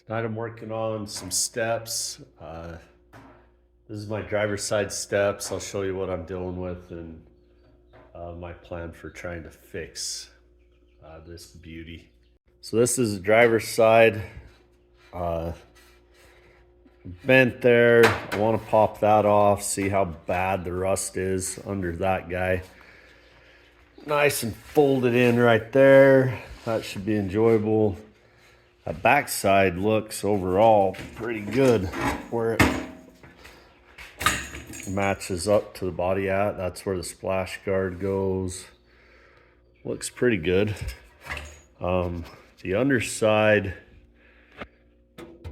Tonight I'm working on some steps. This is my driver's side steps. I'll show you what I'm dealing with and my plan for trying to fix this beauty. So this is the driver's side. Bent there. I want to pop that off, see how bad the rust is under that guy. Nice and folded in right there. That should be enjoyable. That backside looks overall pretty good where it matches up to the body at. That's where the splash guard goes. Looks pretty good. The underside,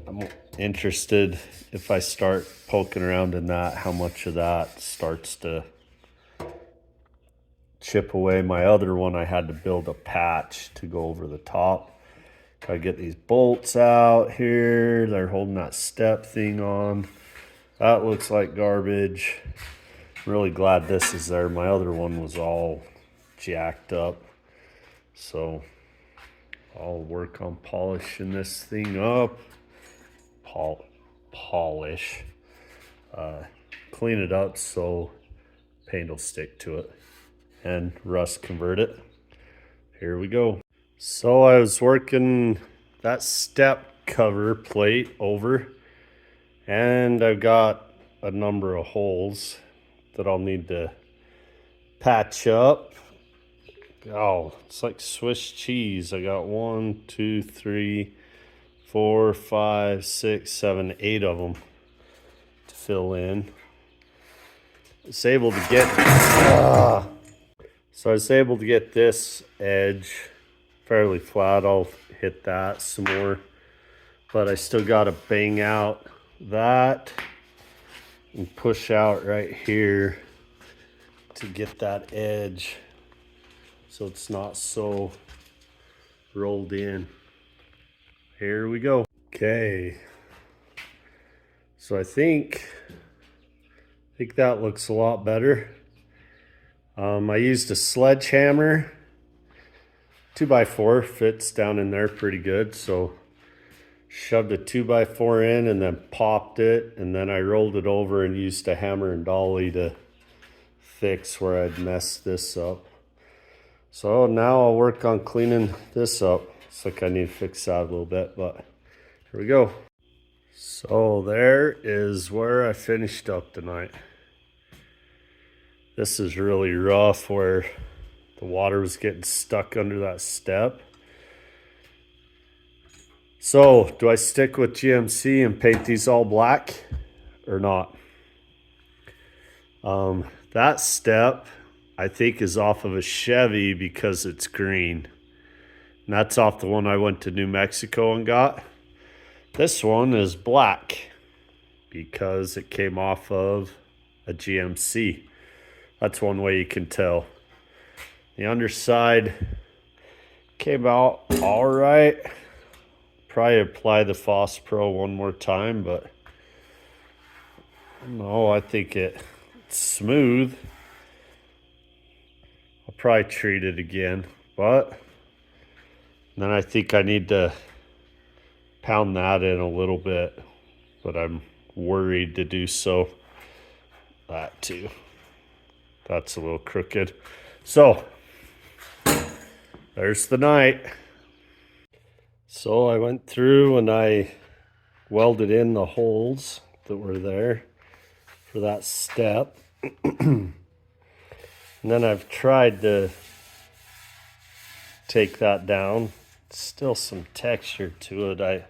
I'm interested if I start poking around in that, how much of that starts to chip away. My other one, I had to build a patch to go over the top. I get these bolts out here. They're holding that step thing on. That looks like garbage. I'm really glad this is there. My other one was all jacked up. So I'll work on polishing this thing up. Polish. Clean it up so paint will stick to it and rust convert it. Here we go. So I was working that step cover plate over, and I've got a number of holes that I'll need to patch up. Oh, it's like Swiss cheese. I got 1, 2, 3, 4, 5, 6, 7, 8 of them to fill in. I was able to get so I was able to get this edge fairly flat. I'll hit that some more, but I still got to bang out that and push out right here to get that edge so it's not so rolled in. Here we go. Okay, so I think that looks a lot better. I used a sledgehammer. 2x4 fits down in there pretty good, so shoved a 2x4 in and then popped it, and then I rolled it over and used a hammer and dolly to fix where I'd messed this up. So now I'll work on cleaning this up. Looks like I need to fix that a little bit, but here we go. So there is where I finished up tonight. This is really rough where the water was getting stuck under that step. So do I stick with GMC and paint these all black or not? That step I think is off of a Chevy because it's green. And that's off the one I went to New Mexico and got. This one is black because it came off of a GMC. That's one way you can tell. The underside came out all right. Probably apply the Phos Pro one more time, but no, I think it's smooth. I'll probably treat it again, but then I think I need to pound that in a little bit, but I'm worried to do so. That too. That's a little crooked. So there's the night. So I went through and I welded in the holes that were there for that step. And then I've tried to take that down. Still some texture to it. I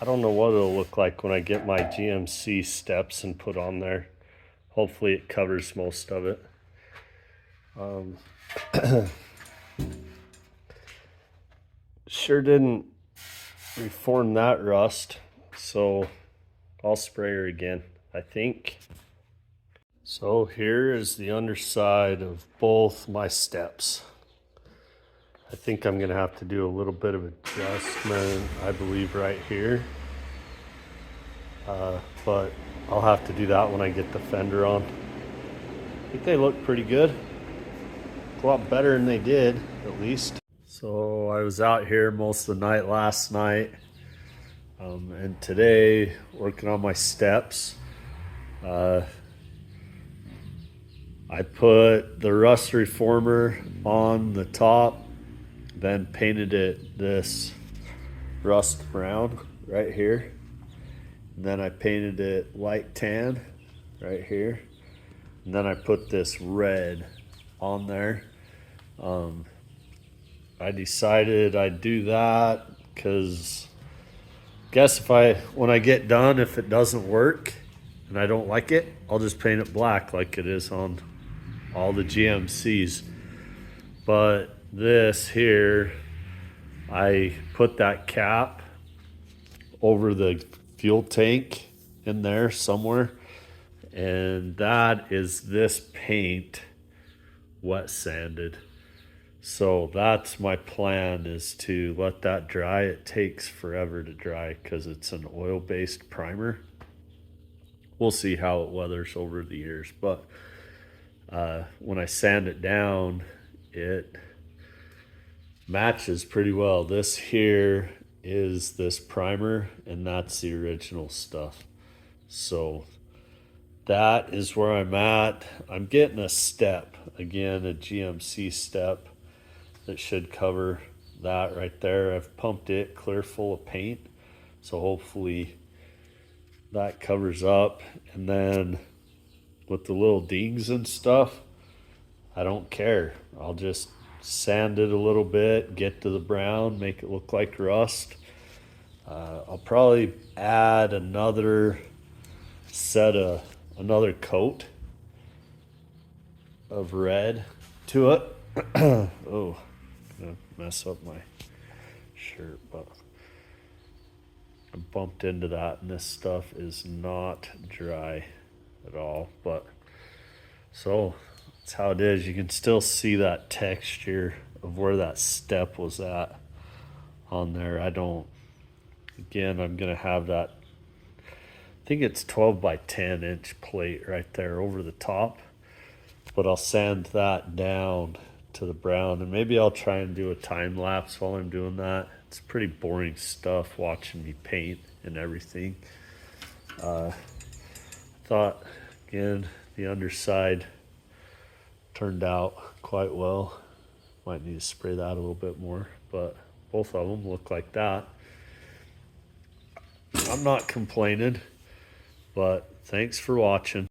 don't know what it'll look like when I get my GMC steps and put on there. Hopefully it covers most of it. Sure didn't reform that rust, so I'll spray her again, I think. So here is the underside of both my steps. I think I'm gonna have to do a little bit of adjustment, I believe right here. But I'll have to do that when I get the fender on. I think they look pretty good. A lot better than they did, at least. So I was out here most of the night last night. And today, working on my steps, I put the rust reformer on the top, then painted it this rust brown right here. And then I painted it light tan right here. And then I put this red on there. I decided I'd do that because guess when I get done, if it doesn't work and I don't like it, I'll just paint it black like it is on all the GMCs. But this here, I put that cap over the fuel tank in there somewhere, and that is this paint wet sanded. So that's my plan, is to let that dry. It takes forever to dry because it's an oil-based primer. We'll see how it weathers over the years, but when I sand it down, it matches pretty well. This here is this primer, and that's the original stuff. So that is where I'm at. I'm getting a step, again, a GMC step that should cover that right there. I've pumped it clear full of paint, so hopefully that covers up. And then with the little dings and stuff, I don't care. I'll just sand it a little bit, get to the brown, make it look like rust. I'll probably add another coat of red to it. Oh, gonna mess up my shirt, but I bumped into that, and this stuff is not dry at all. But so that's how it is. You can still see that texture of where that step was at on there. Again, I'm gonna have that, I think it's 12 by 10 inch plate right there over the top, but I'll sand that down to the brown, and maybe I'll try and do a time lapse while I'm doing that. It's pretty boring stuff watching me paint and everything. Thought, again, the underside turned out quite well. Might need to spray that a little bit more, but both of them look like that. I'm not complaining, but thanks for watching.